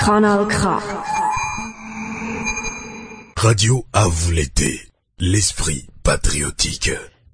Kanal K. Radio à vous l'été, l'esprit patriotique.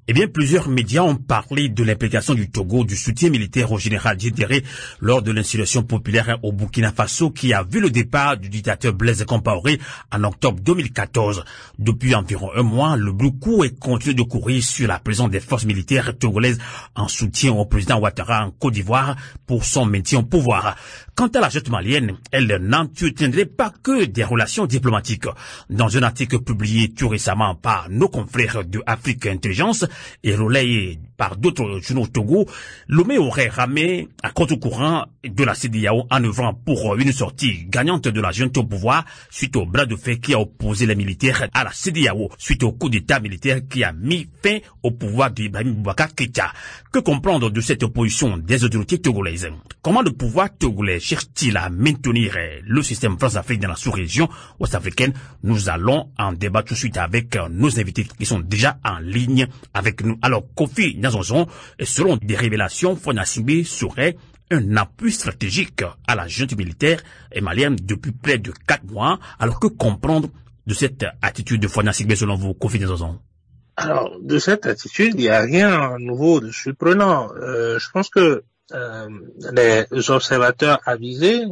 Eh bien, plusieurs médias ont parlé de l'implication du Togo du soutien militaire au général Diendéré lors de l'insurrection populaire au Burkina Faso qui a vu le départ du dictateur Blaise Compaoré en octobre 2014. Depuis environ un mois, le Bloukou est continué de courir sur la présence des forces militaires togolaises en soutien au président Ouattara en Côte d'Ivoire pour son maintien au pouvoir. Quant à la junte malienne, elle n'entretiendrait pas que des relations diplomatiques. Dans un article publié tout récemment par nos confrères de Afrique Intelligence et relayé par d'autres journaux Togo, Lomé aurait ramé à contre-courant de la CEDEAO en œuvrant pour une sortie gagnante de la junte au pouvoir suite au bras de fer qui a opposé les militaires à la CEDEAO, suite au coup d'état militaire qui a mis fin au pouvoir d'Ibrahim Boubacar Keïta. Que comprendre de cette opposition des autorités togolaises? Comment le pouvoir togolais cherche-t-il à maintenir le système France-Afrique dans la sous-région ouest-africaine? Nous allons en débattre tout de suite avec nos invités qui sont déjà en ligne avec nous. Alors, Kofi Gnazonzon, selon des révélations, Fonasimbe serait un appui stratégique à la junte militaire malienne depuis près de 4 mois. Alors, que comprendre de cette attitude de Fonasimbe selon vous, Kofi Gnazonzon? Alors, de cette attitude, il n'y a rien de nouveau, de surprenant. Je pense que les observateurs avisés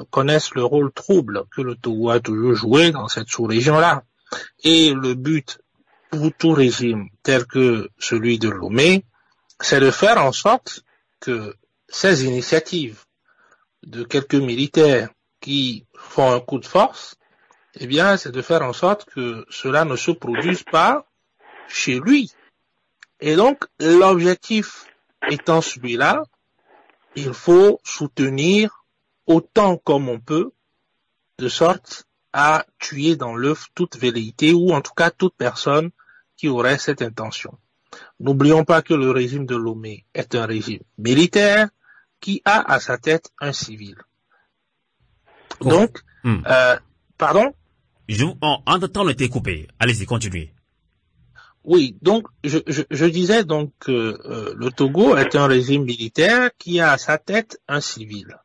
connaissent le rôle trouble que le Togo a toujours joué dans cette sous-région-là. Et le but pour tout régime tel que celui de Lomé, c'est de faire en sorte que ces initiatives de quelques militaires qui font un coup de force, eh bien, c'est de faire en sorte que cela ne se produise pas chez lui. Et donc, l'objectif étant celui-là, il faut soutenir autant comme on peut, de sorte à tuer dans l'œuf toute velléité ou en tout cas toute personne qui aurait cette intention. N'oublions pas que le régime de Lomé est un régime militaire qui a à sa tête un civil. Donc, pardon? Entre-temps, on était coupé. Allez-y, continuez. Oui, donc je disais donc que le Togo est un régime militaire qui a à sa tête un civil.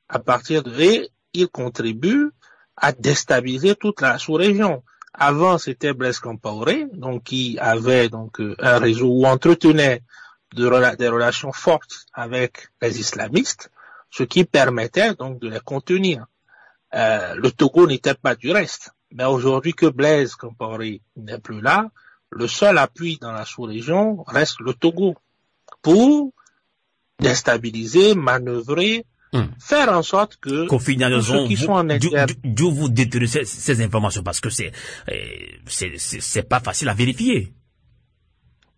À partir de et il contribue à déstabiliser toute la sous-région. Avant, c'était Blaise Compaoré, donc qui avait donc un réseau où entretenait des relations fortes avec les islamistes, ce qui permettait donc de les contenir. Le Togo n'était pas du reste, mais aujourd'hui que Blaise Compaoré n'est plus là, le seul appui dans la sous-région reste le Togo pour déstabiliser, manœuvrer, faire en sorte que Kofi Gnazonzon, ceux qui sont en exergue... D'où vous détenez ces informations? Parce que c'est pas facile à vérifier.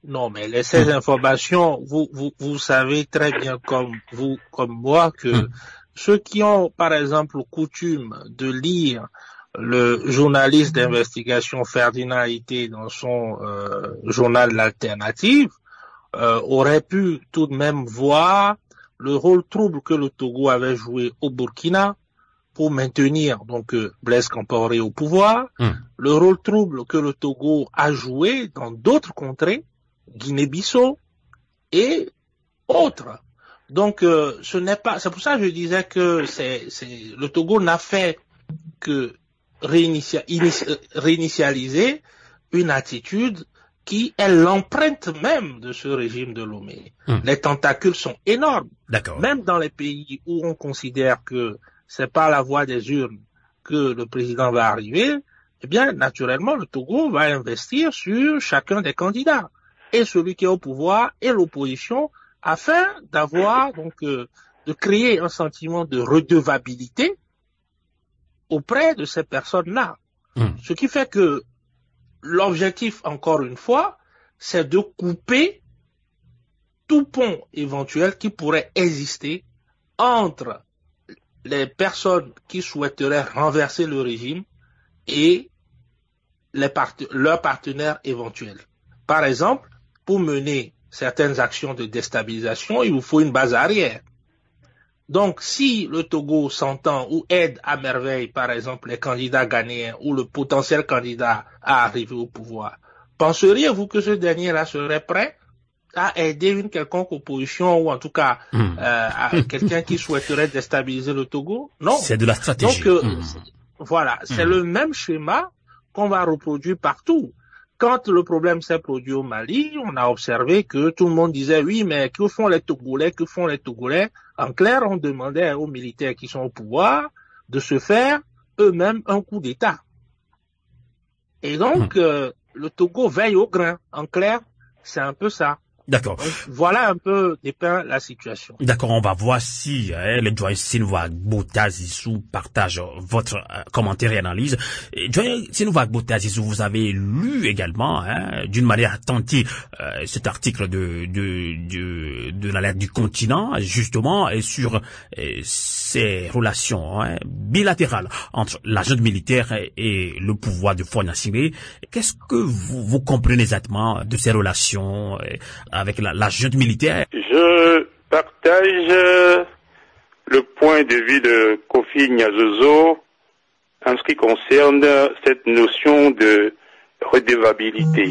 Non, mais ces informations, vous savez très bien comme moi que ceux qui ont, par exemple, coutume de lire le journaliste d'investigation Ferdinand Haïté dans son journal L'Alternative aurait pu tout de même voir le rôle trouble que le Togo avait joué au Burkina pour maintenir donc Blaise Compaoré au pouvoir, le rôle trouble que le Togo a joué dans d'autres contrées, Guinée-Bissau et autres. Donc ce n'est pas, c'est pour ça que je disais que le Togo n'a fait que réinitialiser une attitude qui est l'empreinte même de ce régime de Lomé. Les tentacules sont énormes. D'accord. Même dans les pays où on considère que c'est par la voie des urnes que le président va arriver, eh bien, naturellement, le Togo va investir sur chacun des candidats. Et celui qui est au pouvoir et l'opposition, afin d'avoir, donc, de créer un sentiment de redevabilité auprès de ces personnes-là. Ce qui fait que l'objectif, encore une fois, c'est de couper tout pont éventuel qui pourrait exister entre les personnes qui souhaiteraient renverser le régime et leurs partenaires éventuels. Par exemple, pour mener certaines actions de déstabilisation, il vous faut une base arrière. Donc, si le Togo s'entend ou aide à merveille, par exemple, les candidats ghanéens ou le potentiel candidat à arriver au pouvoir, penseriez-vous que ce dernier-là serait prêt à aider une quelconque opposition ou en tout cas à quelqu'un qui souhaiterait déstabiliser le Togo. Non. C'est de la stratégie. Donc, voilà, c'est le même schéma qu'on va reproduire partout. Quand le problème s'est produit au Mali, on a observé que tout le monde disait oui, mais que font les Togolais, que font les Togolais? En clair, on demandait aux militaires qui sont au pouvoir de se faire eux-mêmes un coup d'État. Et donc, le Togo veille au grain. En clair, c'est un peu ça. D'accord. Donc, voilà un peu dépeint la situation. D'accord, on va voir si le doyen Senouva Gbota Zissou partage votre commentaire et analyse. Doyen Senouva Gbota Zissou, vous avez lu également, d'une manière attentive, cet article de l'alerte du continent, justement, et sur ces relations bilatérales entre la junte militaire et le pouvoir de Faure Gnassingbé. Qu'est-ce que vous comprenez exactement de ces relations avec la junte militaire? Je partage le point de vue de Kofi Gnassozo en ce qui concerne cette notion de redevabilité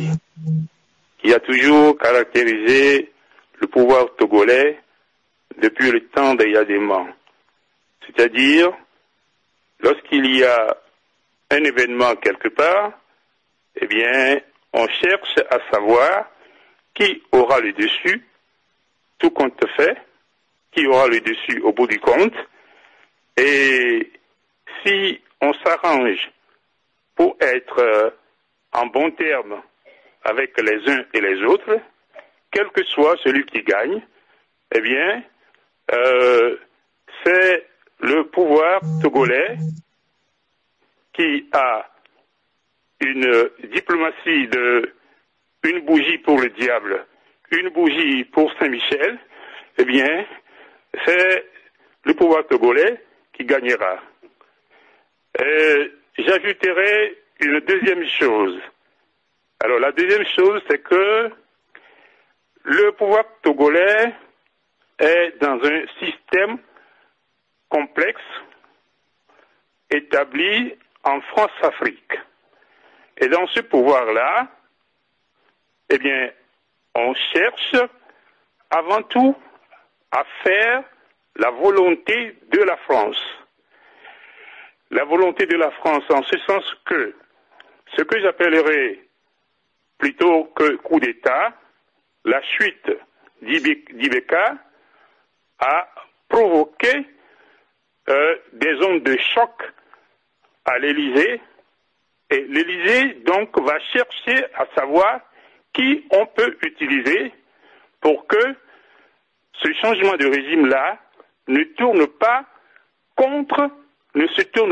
qui a toujours caractérisé le pouvoir togolais depuis le temps d'Eyadéman. C'est-à-dire, lorsqu'il y a un événement quelque part, eh bien, on cherche à savoir qui aura le dessus, tout compte fait, qui aura le dessus au bout du compte, et si on s'arrange pour être en bon terme avec les uns et les autres, quel que soit celui qui gagne, eh bien, c'est le pouvoir togolais qui a une diplomatie de une bougie pour le diable, une bougie pour Saint-Michel, eh bien, c'est le pouvoir togolais qui gagnera. J'ajouterai une deuxième chose. Alors, la deuxième chose, c'est que le pouvoir togolais est dans un système complexe établi en France-Afrique. Et dans ce pouvoir-là, eh bien, on cherche avant tout à faire la volonté de la France. La volonté de la France en ce sens que ce que j'appellerais plutôt que coup d'État, la chute d'Ibeka a provoqué des ondes de choc à l'Élysée, et l'Élysée donc va chercher à savoir qui on peut utiliser pour que ce changement de régime-là ne se tourne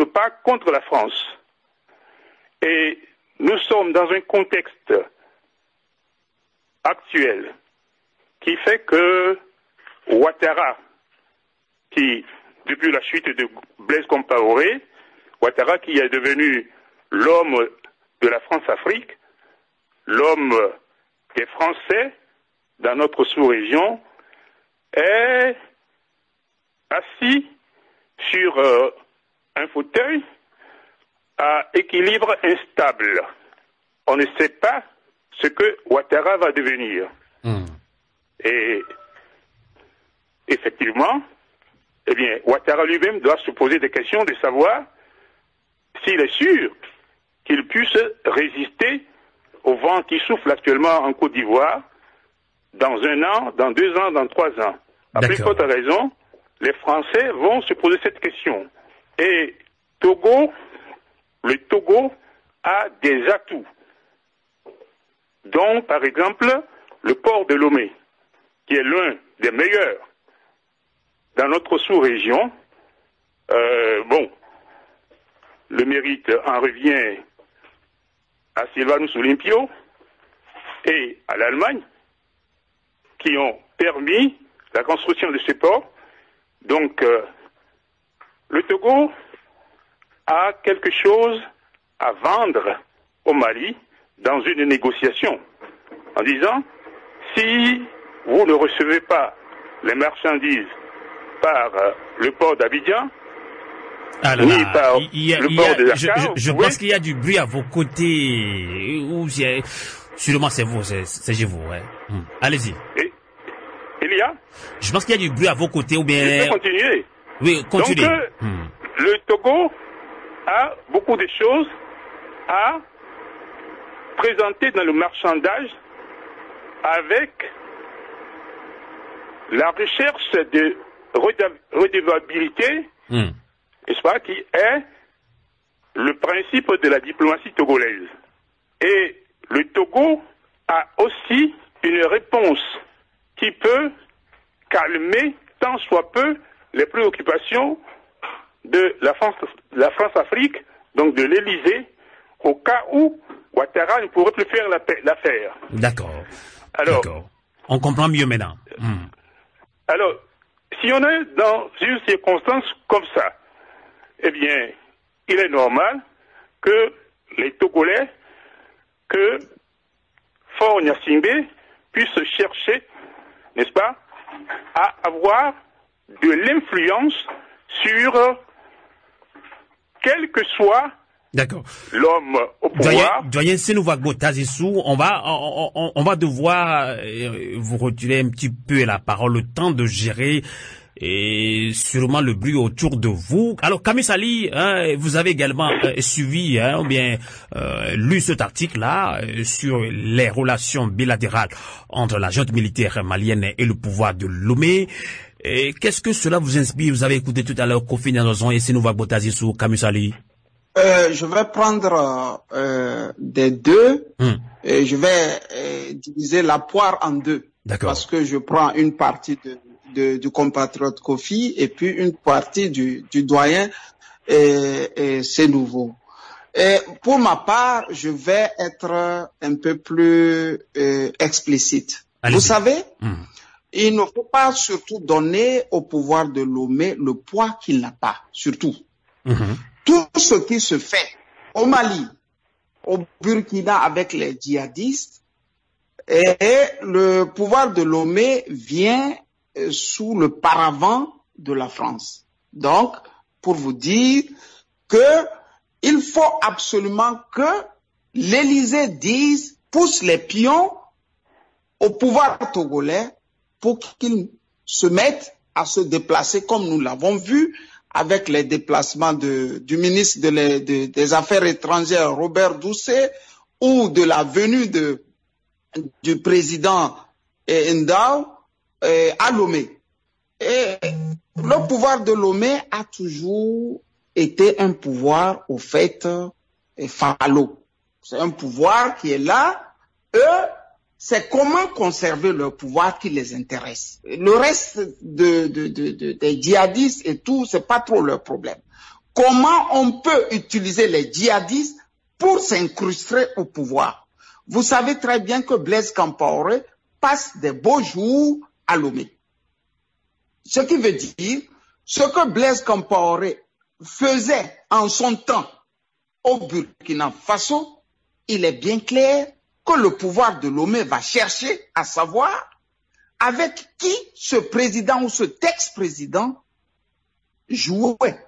pas contre la France. Et nous sommes dans un contexte actuel qui fait que Ouattara, qui, depuis la chute de Blaise Compaoré, Ouattara qui est devenu l'homme de la France-Afrique, l'homme des Français dans notre sous-région, est assis sur un fauteuil à équilibre instable. On ne sait pas ce que Ouattara va devenir. Et effectivement, eh bien, Ouattara lui-même doit se poser des questions de savoir s'il est sûr qu'il puisse résister au vent qui souffle actuellement en Côte d'Ivoire dans 1 an, dans 2 ans, dans 3 ans. À plus forte raison, les Français vont se poser cette question. Et le Togo a des atouts, dont par exemple le port de Lomé, qui est l'un des meilleurs dans notre sous-région. Le mérite en revient à Sylvanus Olympio et à l'Allemagne, qui ont permis la construction de ce port. Donc, le Togo a quelque chose à vendre au Mali dans une négociation, en disant, si vous ne recevez pas les marchandises par le port d'Abidjan, ni par le port de Dakar, je pense qu'il y a du bruit à vos côtés. Sûrement c'est vous, c'est chez vous. Ouais. Allez-y. Il y a? Je pense qu'il y a du bruit à vos côtés ou bien... Je peux continuer. Oui, continuez. Donc, le Togo a beaucoup de choses à présenter dans le marchandage avec la recherche de redevabilité, n'est-ce pas, qui est le principe de la diplomatie togolaise. Et le Togo a aussi une réponse qui peut calmer tant soit peu les préoccupations de la France-Afrique, donc de l'Élysée, au cas où Ouattara ne pourrait plus faire l'affaire. D'accord. Alors, on comprend mieux maintenant. Alors, si on est dans une circonstance comme ça, eh bien, il est normal que les Togolais, que Faure Gnassingbé puissent chercher, n'est-ce pas, à avoir de l'influence sur quel que soit l'homme au pouvoir. Doyen Senouvagbot Tazissou, on va devoir vous retirer un petit peu la parole, le temps de gérer et sûrement le bruit autour de vous. Alors Camille Sali, vous avez également suivi ou bien lu cet article-là sur les relations bilatérales entre la junte militaire malienne et le pouvoir de Lomé. Qu'est-ce que cela vous inspire? Vous avez écouté tout à l'heure Kofi Nnanozon et Senouvagbot Tazissou, Camille Sali. Je vais prendre des deux et je vais diviser la poire en deux. Parce que je prends une partie du compatriote Kofi et puis une partie du doyen et c'est nouveau. Et pour ma part, je vais être un peu plus explicite. Vous savez, il ne faut pas surtout donner au pouvoir de Lomé le poids qu'il n'a pas, surtout. Tout ce qui se fait au Mali, au Burkina avec les djihadistes, et le pouvoir de Lomé vient sous le paravent de la France. Donc, pour vous dire que il faut absolument que l'Élysée dise, pousse les pions au pouvoir togolais pour qu'ils se mettent à se déplacer comme nous l'avons vu avec les déplacements du ministre des Affaires étrangères, Robert Doucet, ou de la venue du président Ndao à Lomé. Et le pouvoir de Lomé a toujours été un pouvoir, au fait, fallo. C'est un pouvoir qui est là. Eux, c'est comment conserver leur pouvoir qui les intéresse. Le reste des djihadistes et tout, c'est pas trop leur problème. Comment on peut utiliser les djihadistes pour s'incruster au pouvoir? Vous savez très bien que Blaise Compaoré passe des beaux jours à Lomé. Ce qui veut dire, ce que Blaise Compaoré faisait en son temps au Burkina Faso, il est bien clair que le pouvoir de Lomé va chercher à savoir avec qui ce président ou ce ex-président jouait.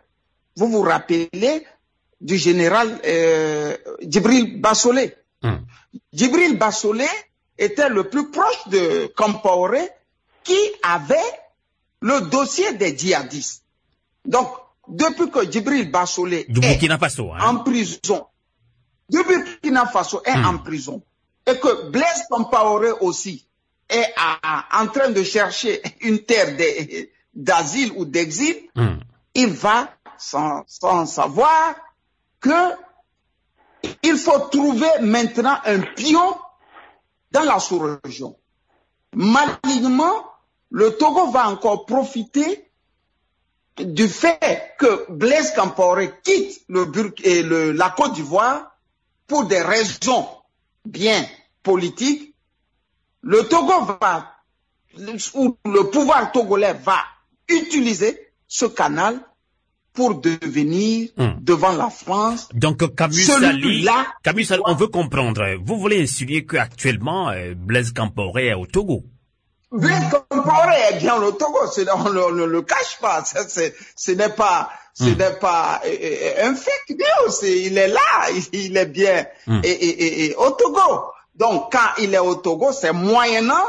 Vous vous rappelez du général Djibril Bassolé. Djibril Bassolé était le plus proche de Compaoré qui avait le dossier des djihadistes. Donc, depuis que Djibril Bassolé est en prison, du Burkina Faso est en prison, et que Blaise Compaoré aussi est en train de chercher une terre d'asile ou d'exil, il va sans savoir que il faut trouver maintenant un pion dans la sous-région. Malignement, le Togo va encore profiter du fait que Blaise Compaoré quitte la Côte d'Ivoire pour des raisons bien politiques. Le Togo ou le pouvoir togolais va utiliser ce canal pour devenir devant la France. Donc, Camille Sali, on veut comprendre. Vous voulez insinuer qu'actuellement, Blaise Compaoré est au Togo? Blaise Compaoré est bien au Togo. On ne le cache pas. Ce n'est pas un fake news. Il est là. Il est bien. Et au Togo. Donc, quand il est au Togo, c'est moyennant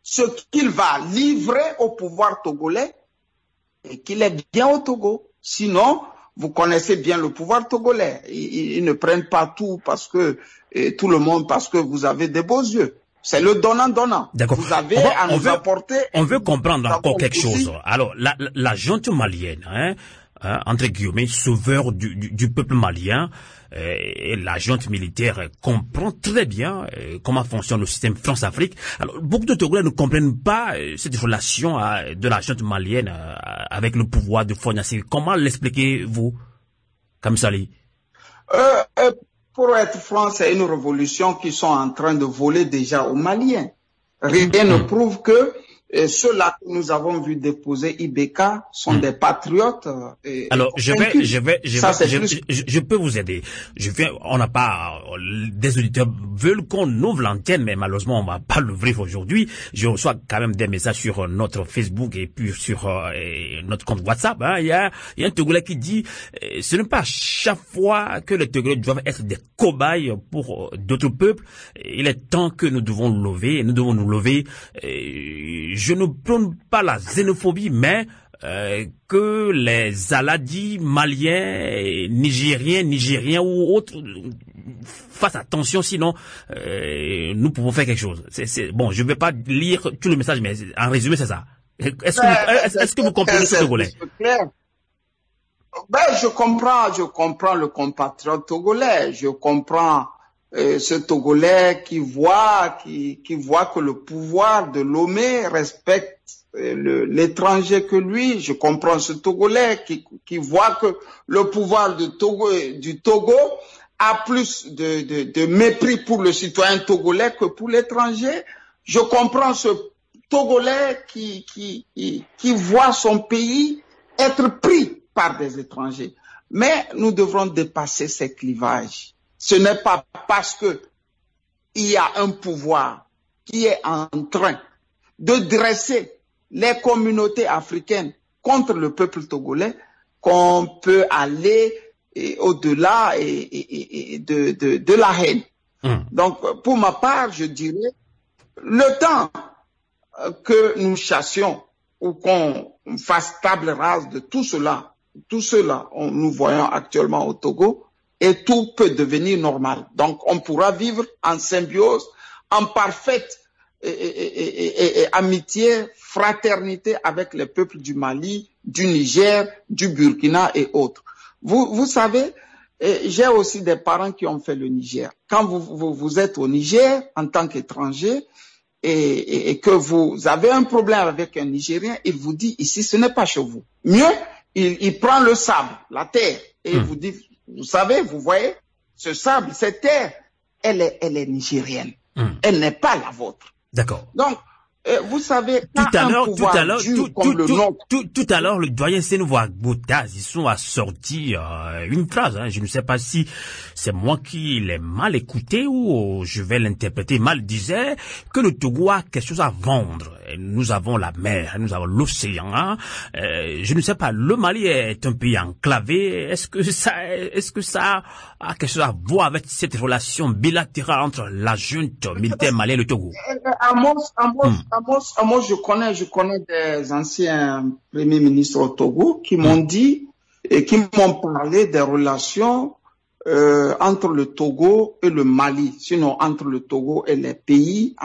ce qu'il va livrer au pouvoir togolais et qu'il est bien au Togo. Sinon, vous connaissez bien le pouvoir togolais. Ils ne prennent pas tout parce que tout le monde, parce que vous avez des beaux yeux. C'est le donnant-donnant. D'accord. Vous avez à nous apporter. On veut comprendre encore quelque chose. Alors, la junte malienne, entre guillemets, sauveur du peuple malien, et la junte militaire comprend très bien comment fonctionne le système France-Afrique. Alors, beaucoup de Togolais ne comprennent pas cette relation de la junte malienne avec le pouvoir de Faure-Gnassingbé. Comment l'expliquez-vous, Kamsali? Pour être franc, c'est une révolution qui sont en train de voler déjà aux Maliens. Rien ne prouve que ceux-là que nous avons vu déposer IBK sont des patriotes. Alors, je peux vous aider. On n'a pas, des auditeurs veulent qu'on ouvre l'antenne, mais malheureusement, on va pas l'ouvrir aujourd'hui. Je reçois quand même des messages sur notre Facebook et puis sur notre compte WhatsApp. Il y a un Togolais qui dit, ce n'est pas chaque fois que les Togolais doivent être des cobayes pour d'autres peuples. Il est temps que nous devons nous lever. Je ne prône pas la xénophobie, mais que les Aladis, Maliens, Nigériens ou autres fassent attention, sinon nous pouvons faire quelque chose. Bon, je ne vais pas lire tout le message, mais en résumé, c'est ça. Est-ce que vous comprenez ce Togolais? Je comprends le compatriote togolais. Je comprends ce Togolais qui voit que le pouvoir de Lomé respecte l'étranger que lui. Je comprends ce Togolais qui voit que le pouvoir du Togo a plus de mépris pour le citoyen togolais que pour l'étranger. Je comprends ce Togolais qui voit son pays être pris par des étrangers. Mais nous devrons dépasser ces clivages. Ce n'est pas parce que il y a un pouvoir qui est en train de dresser les communautés africaines contre le peuple togolais qu'on peut aller au-delà de la haine. Donc, pour ma part, je dirais, le temps que nous chassions ou qu'on fasse table rase de tout cela, nous voyons actuellement au Togo, et tout peut devenir normal. Donc, on pourra vivre en symbiose, en parfaite amitié, fraternité avec les peuples du Mali, du Niger, du Burkina et autres. Vous savez, j'ai aussi des parents qui ont fait le Niger. Quand vous êtes au Niger en tant qu'étranger et que vous avez un problème avec un Nigérien, il vous dit ici, ce n'est pas chez vous. Mieux, il prend le sable, la terre, et il vous dit, vous savez, vous voyez, ce sable, cette terre, elle est nigérienne. Elle n'est pas la vôtre. D'accord. Donc, vous savez, tout à l'heure, le doyen Senouva Boutaz, ils sont assortis une phrase. Je ne sais pas si c'est moi qui l'ai mal écouté ou je vais l'interpréter mal. Disait que le Togo a quelque chose à vendre. Nous avons la mer, nous avons l'océan. Je ne sais pas. Le Mali est un pays enclavé. Est-ce que ça a quelque chose à voir avec cette relation bilatérale entre la junte militaire malienne et le Togo? Moi, je connais des anciens premiers ministres au Togo qui m'ont dit et qui m'ont parlé des relations entre le Togo et le Mali, sinon entre le Togo et les pays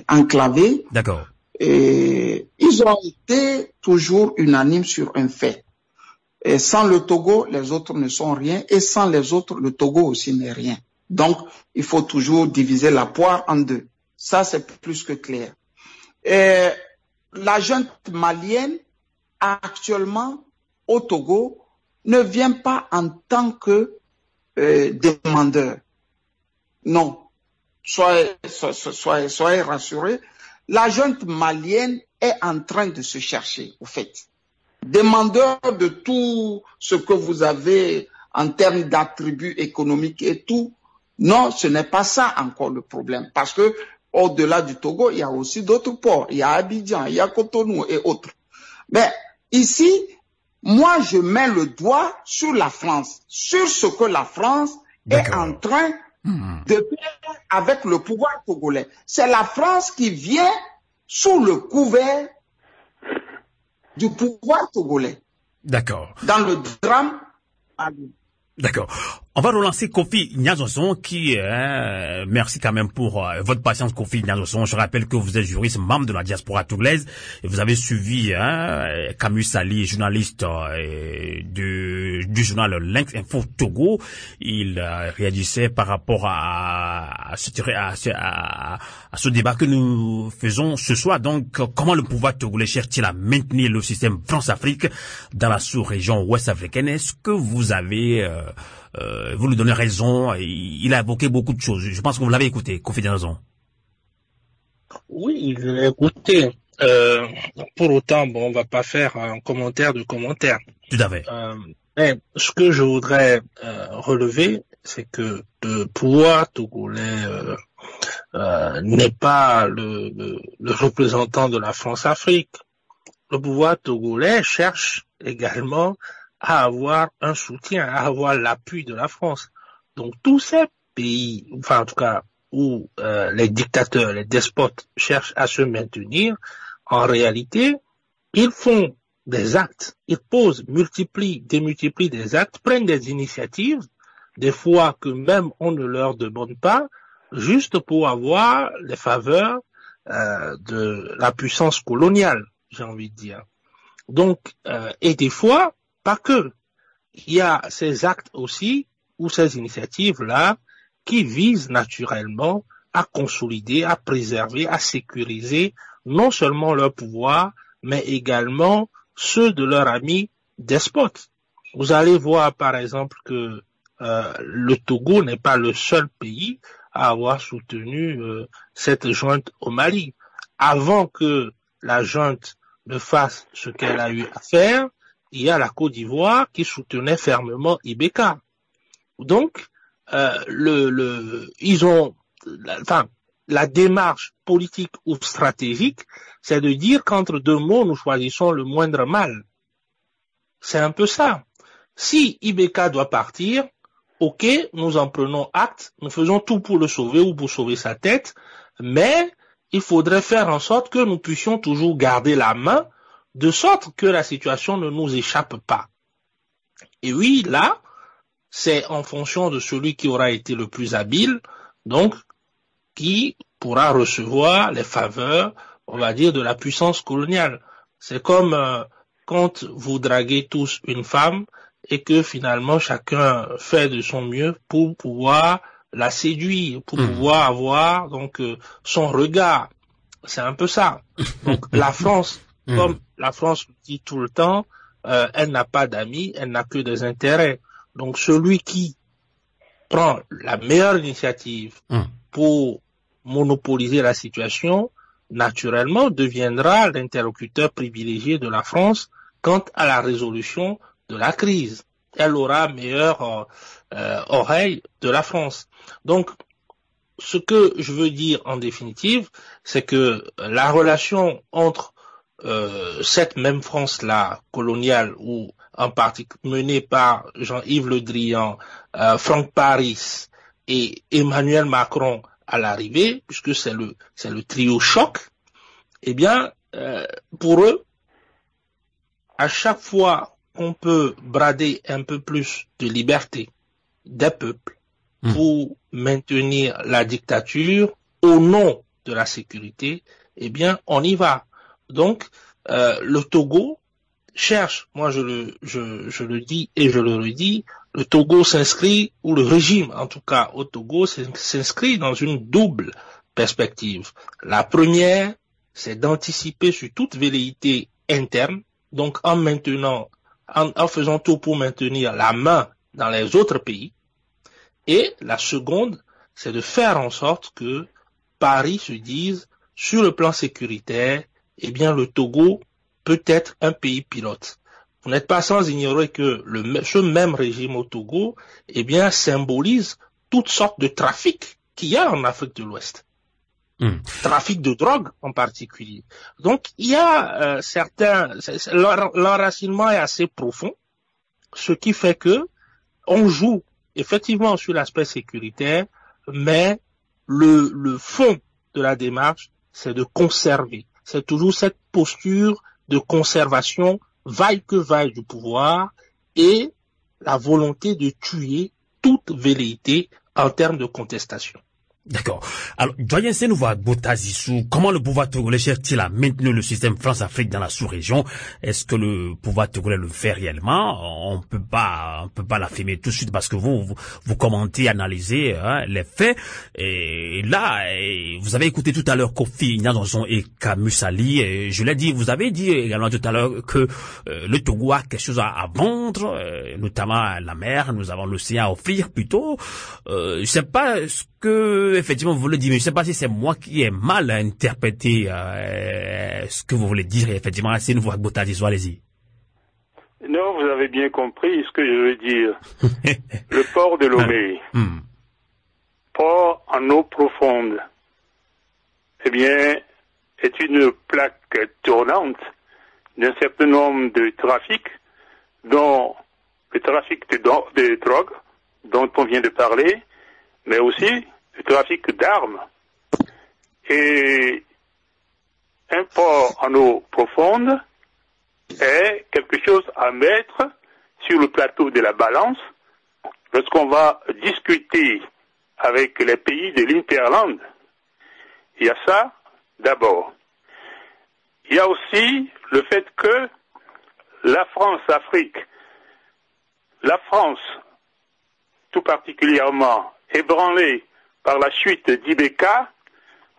enclavés. D'accord. Et ils ont été toujours unanimes sur un fait. Et sans le Togo, les autres ne sont rien, et sans les autres, le Togo aussi n'est rien. Donc, il faut toujours diviser la poire en deux. Ça, c'est plus que clair. Et la junte malienne, actuellement, au Togo, ne vient pas en tant que demandeur. Non. Soyez rassurés. La junte malienne est en train de se chercher, au fait. Demandeur de tout ce que vous avez en termes d'attributs économiques et tout. Non, ce n'est pas ça encore le problème. Parce que au-delà du Togo, il y a aussi d'autres ports. Il y a Abidjan, il y a Cotonou et autres. Mais ici, moi, je mets le doigt sur la France, sur ce que la France est en train de pair avec le pouvoir togolais. C'est la France qui vient sous le couvert du pouvoir togolais. D'accord. Dans le drame. D'accord. On va relancer Kofi Gnazosson qui, merci quand même pour votre patience, Kofi Gnazosson. Je rappelle que vous êtes juriste, membre de la diaspora togolaise, et vous avez suivi Camus Sali, journaliste du journal Lynx Info Togo. Il réagissait par rapport à ce débat que nous faisons ce soir. Donc, comment le pouvoir togolais cherche-t-il à maintenir le système France-Afrique dans la sous-région ouest-africaine? Est-ce que vous avez vous lui donnez raison, il a évoqué beaucoup de choses. Je pense que vous l'avez écouté, Kofi Gnazosson. Oui, je l'ai écouté. Pour autant, bon, on va pas faire un commentaire de commentaire. Tout à fait. Mais ce que je voudrais relever, c'est que le pouvoir togolais n'est pas le représentant de la France-Afrique. Le pouvoir togolais cherche également à avoir un soutien, à avoir l'appui de la France. Donc tous ces pays, enfin en tout cas où les dictateurs, les despotes cherchent à se maintenir, en réalité, ils font des actes, ils posent, démultiplient des actes, prennent des initiatives, des fois que même on ne leur demande pas, juste pour avoir les faveurs de la puissance coloniale, j'ai envie de dire. Donc, et des fois, pas que. Il y a ces actes aussi, ou ces initiatives-là, qui visent naturellement à consolider, à préserver, à sécuriser non seulement leur pouvoir, mais également ceux de leurs amis despotes. Vous allez voir par exemple que le Togo n'est pas le seul pays à avoir soutenu cette junte au Mali. Avant que la junte ne fasse ce qu'elle a eu à faire, il y a la Côte d'Ivoire qui soutenait fermement Ibeka. Donc, ils ont, la démarche politique ou stratégique, c'est de dire qu'entre deux mots, nous choisissons le moindre mal. C'est un peu ça. Si Ibeka doit partir, ok, nous en prenons acte, nous faisons tout pour le sauver ou pour sauver sa tête, mais il faudrait faire en sorte que nous puissions toujours garder la main, de sorte que la situation ne nous échappe pas. Et oui, là, c'est en fonction de celui qui aura été le plus habile, donc, qui pourra recevoir les faveurs, on va dire, de la puissance coloniale. C'est comme quand vous draguez tous une femme et que finalement chacun fait de son mieux pour pouvoir la séduire, pour pouvoir avoir donc son regard. C'est un peu ça. Donc la France, comme la France dit tout le temps, elle n'a pas d'amis, elle n'a que des intérêts. Donc celui qui prend la meilleure initiative pour monopoliser la situation, naturellement deviendra l'interlocuteur privilégié de la France quant à la résolution de la crise. Elle aura meilleure oreille de la France. Donc, ce que je veux dire en définitive, c'est que la relation entre cette même France-là, coloniale, ou en particulier menée par Jean-Yves Le Drian, Franck Paris et Emmanuel Macron à l'arrivée, puisque c'est le trio choc, eh bien, pour eux, à chaque fois qu'on peut brader un peu plus de liberté des peuples pour maintenir la dictature au nom de la sécurité, eh bien, on y va. Donc, le Togo cherche, moi je le dis et je le redis, le Togo s'inscrit, ou le régime en tout cas au Togo s'inscrit dans une double perspective. La première, c'est d'anticiper sur toute velléité interne, donc en faisant tout pour maintenir la main dans les autres pays. Et la seconde, c'est de faire en sorte que Paris se dise, sur le plan sécuritaire, eh bien le Togo peut être un pays pilote. Vous n'êtes pas sans ignorer que ce même régime au Togo, eh bien, symbolise toutes sortes de trafics qu'il y a en Afrique de l'Ouest. Trafic de drogue en particulier. Donc, il y a l'enracinement est assez profond, ce qui fait que on joue effectivement sur l'aspect sécuritaire, mais le fond de la démarche, c'est de conserver. C'est toujours cette posture de conservation, vaille que vaille du pouvoir, et la volonté de tuer toute velléité en termes de contestation. D'accord. Alors, doyen Senouva Botazissou, comment le pouvoir togolais cherche-t-il à maintenir le système France-Afrique dans la sous-région? Est-ce que le pouvoir togolais le fait réellement? On peut pas l'affirmer tout de suite parce que vous commentez, analysez les faits. Et là, vous avez écouté tout à l'heure Kofi Gnadonson et Camus Ali. Et je l'ai dit, vous avez dit également tout à l'heure que le Togo a quelque chose à vendre, notamment la mer. Nous avons l'océan à offrir plutôt. Je sais pas ce que effectivement vous voulez dire, mais je ne sais pas si c'est moi qui ai mal interprété ce que vous voulez dire. Effectivement, c'est une voix Botazissou, allez-y. Non, vous avez bien compris ce que je veux dire. Le port de Lomé, port en eau profonde, eh bien, est une plaque tournante d'un certain nombre de trafics, dont le trafic de drogue, dont on vient de parler, mais aussi le trafic d'armes. Et un port en eau profonde est quelque chose à mettre sur le plateau de la balance lorsqu'on va discuter avec les pays de l'Interland. Il y a ça d'abord. Il y a aussi le fait que la France-Afrique, la France tout particulièrement ébranlée par la chute d'Ibeka,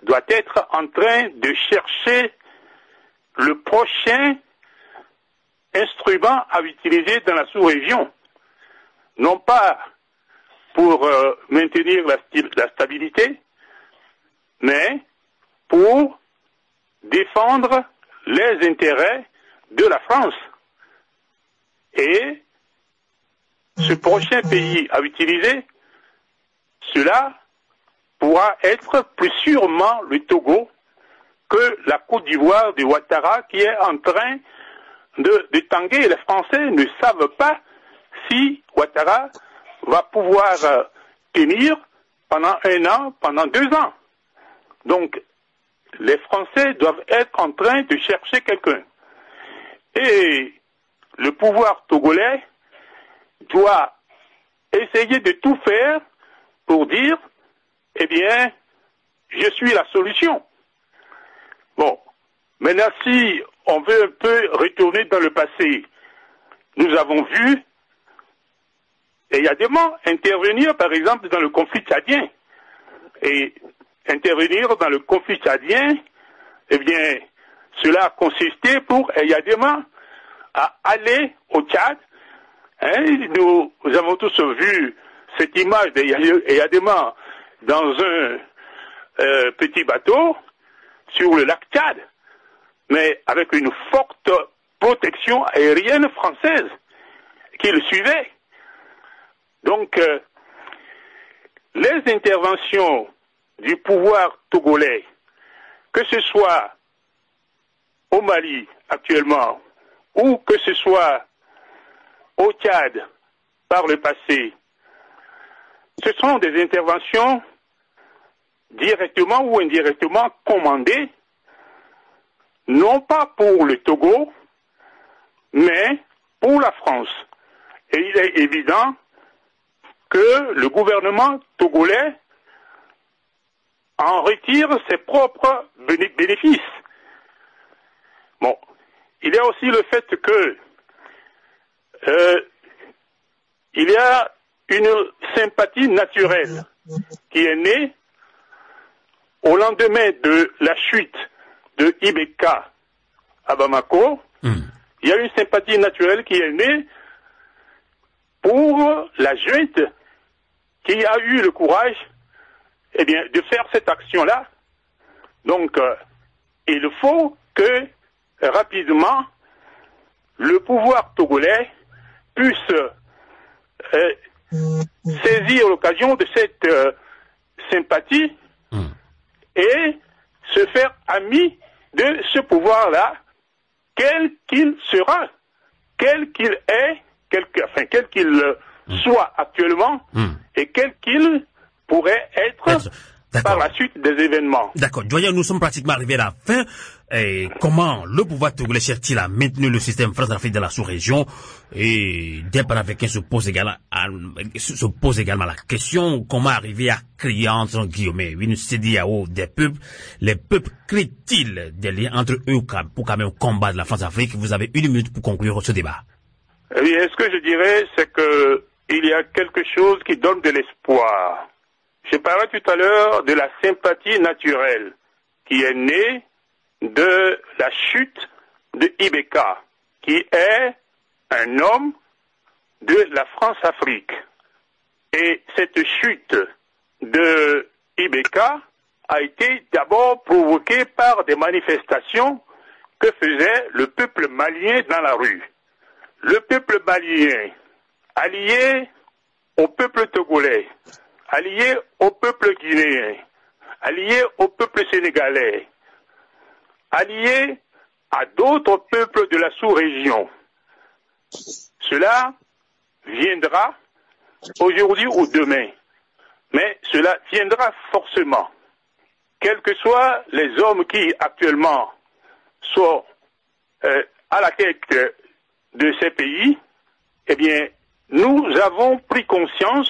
doit être en train de chercher le prochain instrument à utiliser dans la sous-région. Non pas pour maintenir la stabilité, mais pour défendre les intérêts de la France. Et ce prochain pays à utiliser, cela pourra être plus sûrement le Togo que la Côte d'Ivoire de Ouattara qui est en train de tanguer. Les Français ne savent pas si Ouattara va pouvoir tenir pendant 1 an, pendant 2 ans. Donc, les Français doivent être en train de chercher quelqu'un. Et le pouvoir togolais doit essayer de tout faire pour dire, eh bien, je suis la solution. Bon, maintenant si on veut un peu retourner dans le passé, nous avons vu également intervenir par exemple dans le conflit tchadien. Et intervenir dans le conflit tchadien, eh bien, cela a consisté pour également à aller au Tchad. Nous avons tous vu cette image d'Eyadema dans un petit bateau sur le lac Tchad, mais avec une forte protection aérienne française qui le suivait. Donc, les interventions du pouvoir togolais, que ce soit au Mali actuellement, ou que ce soit au Tchad par le passé, ce sont des interventions directement ou indirectement commandées, non pas pour le Togo, mais pour la France. Et il est évident que le gouvernement togolais en retire ses propres bénéfices. Bon, il y a aussi le fait que il y a une sympathie naturelle qui est née au lendemain de la chute de Ibeka à Bamako. Il y a une sympathie naturelle qui est née pour la junte qui a eu le courage, eh bien, de faire cette action-là. Donc, il faut que rapidement le pouvoir togolais puisse saisir l'occasion de cette sympathie et se faire ami de ce pouvoir-là, quel qu'il sera, quel qu'il est, quel qu'il soit actuellement, et quel qu'il pourrait être par la suite des événements. D'accord. Doyen, nous sommes pratiquement arrivés à la fin. Et comment le pouvoir togolais cherche-t-il à maintenir le système France-Afrique dans la sous-région? Et des panafricains se posent également la question, comment arriver à créer entre guillemets une CEDEAO des peuples? Les peuples créent-ils des liens entre eux pour quand même combattre la France-Afrique? Vous avez 1 minute pour conclure ce débat. Oui, ce que je dirais, c'est que il y a quelque chose qui donne de l'espoir. Je parlais tout à l'heure de la sympathie naturelle qui est née de la chute de Ibeka, qui est un homme de la France-Afrique. Et cette chute de Ibeka a été d'abord provoquée par des manifestations que faisait le peuple malien dans la rue. Le peuple malien, allié au peuple togolais, allié au peuple guinéen, allié au peuple sénégalais, allié à d'autres peuples de la sous-région. Cela viendra aujourd'hui ou demain, mais cela viendra forcément. Quels que soient les hommes qui actuellement sont à la tête de ces pays, eh bien, nous avons pris conscience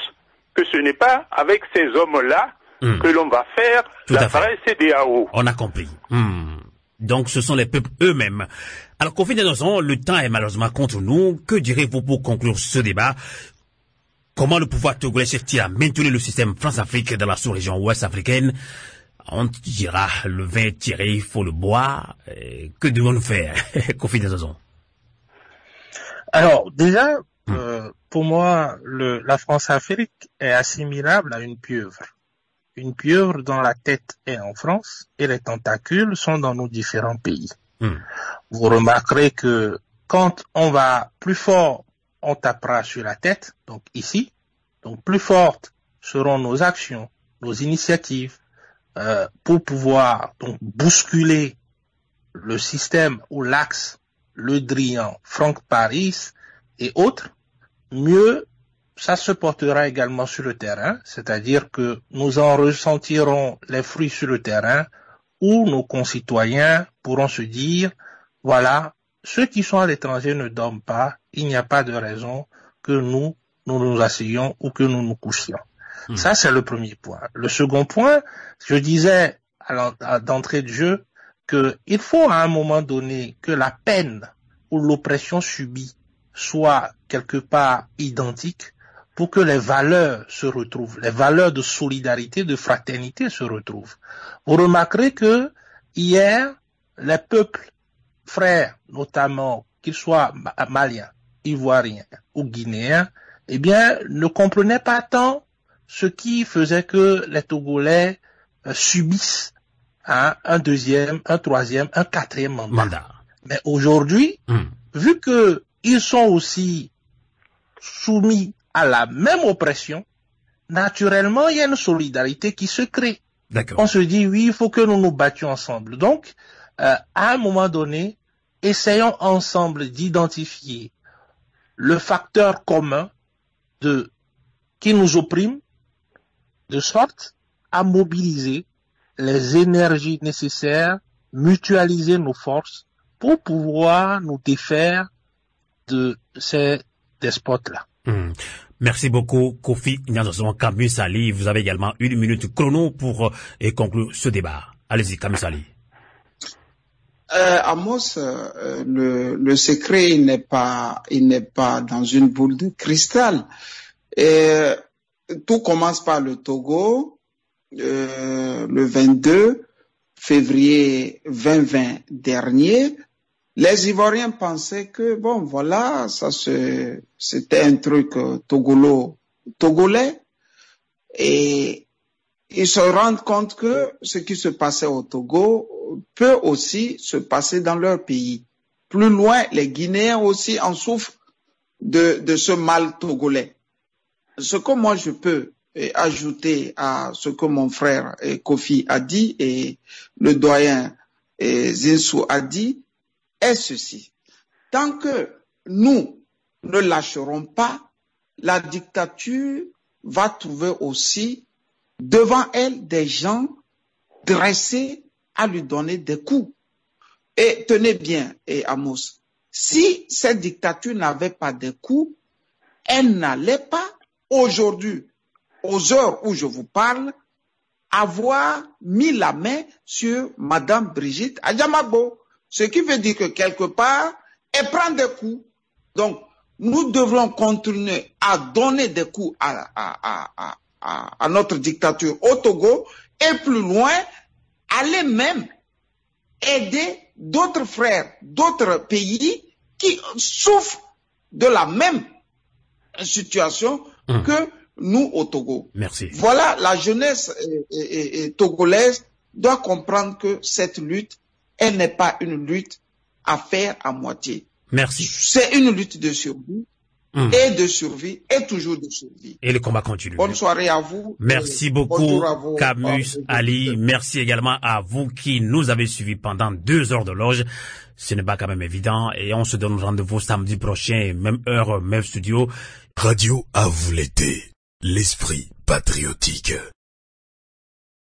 que ce n'est pas avec ces hommes-là que l'on va faire la vraie CEDEAO. On a compris. Donc, ce sont les peuples eux-mêmes. Alors, Kofi Ndiaye, le temps est malheureusement contre nous. Que direz-vous pour conclure ce débat? Comment le pouvoir togolais cherche-t-il à maintenir le système France-Afrique dans la sous-région ouest africaine? On dira, le vin est tiré, il faut le boire. Que devons-nous faire? Kofi Ndiaye. Alors, déjà, pour moi, la France-Afrique est assimilable à une pieuvre. Une pieuvre dont la tête est en France et les tentacules sont dans nos différents pays. Vous remarquerez que quand on va plus fort, on tapera sur la tête, donc ici. Donc plus fortes seront nos actions, nos initiatives, pour pouvoir donc bousculer le système ou l'axe Le Drian, Franck Paris et autres. Mieux ça se portera également sur le terrain, c'est-à-dire que nous en ressentirons les fruits sur le terrain où nos concitoyens pourront se dire, voilà, ceux qui sont à l'étranger ne dorment pas, il n'y a pas de raison que nous nous asseyions ou que nous nous couchions. Ça, c'est le premier point. Le second point, je disais d'entrée de jeu qu'il faut à un moment donné que la peine ou l'oppression subie soit quelque part identique pour que les valeurs se retrouvent, les valeurs de solidarité, de fraternité se retrouvent. Vous remarquerez que hier, les peuples frères, notamment qu'ils soient maliens, ivoiriens ou guinéens, eh bien, ne comprenaient pas tant ce qui faisait que les Togolais subissent un deuxième, un troisième, un quatrième mandat. Mais aujourd'hui, vu que ils sont aussi soumis à la même oppression, naturellement, il y a une solidarité qui se crée. On se dit, oui, il faut que nous nous battions ensemble. Donc, à un moment donné, essayons ensemble d'identifier le facteur commun qui nous opprime, de sorte à mobiliser les énergies nécessaires, mutualiser nos forces pour pouvoir nous défaire de ces despotes-là. Merci beaucoup, Kofi Ndiaye Kamil Sali. Vous avez également 1 minute chrono pour conclure ce débat. Allez-y, Kamil Sali. Amos, le secret, il n'est pas dans une boule de cristal. Et tout commence par le Togo, le 22 février 2020 dernier. Les Ivoiriens pensaient que, bon, voilà, c'était un truc togolais. Et ils se rendent compte que ce qui se passait au Togo peut aussi se passer dans leur pays. Plus loin, les Guinéens aussi en souffrent de ce mal togolais. Ce que moi je peux ajouter à ce que mon frère Kofi a dit et le doyen Zinsou a dit est ceci. Tant que nous ne lâcherons pas, la dictature va trouver aussi devant elle des gens dressés à lui donner des coups. Et tenez bien, Amos, si cette dictature n'avait pas de coups, elle n'allait pas aujourd'hui, aux heures où je vous parle, avoir mis la main sur Madame Brigitte Adjamabo. Ce qui veut dire que quelque part, elle prend des coups. Donc, nous devrons continuer à donner des coups à notre dictature au Togo et plus loin, aller même aider d'autres frères, d'autres pays qui souffrent de la même situation que nous au Togo. Merci. Voilà, la jeunesse togolaise doit comprendre que cette lutte, elle n'est pas une lutte à faire à moitié. Merci. C'est une lutte de survie. Et de survie, et toujours de survie. Et le combat continue. Bonne soirée à vous. Merci beaucoup, Camus, Ali. Merci également à vous qui nous avez suivis pendant 2 heures de loge. Ce n'est pas quand même évident. Et on se donne rendez-vous samedi prochain, même heure, même studio. Radio à vous l'été. L'esprit patriotique.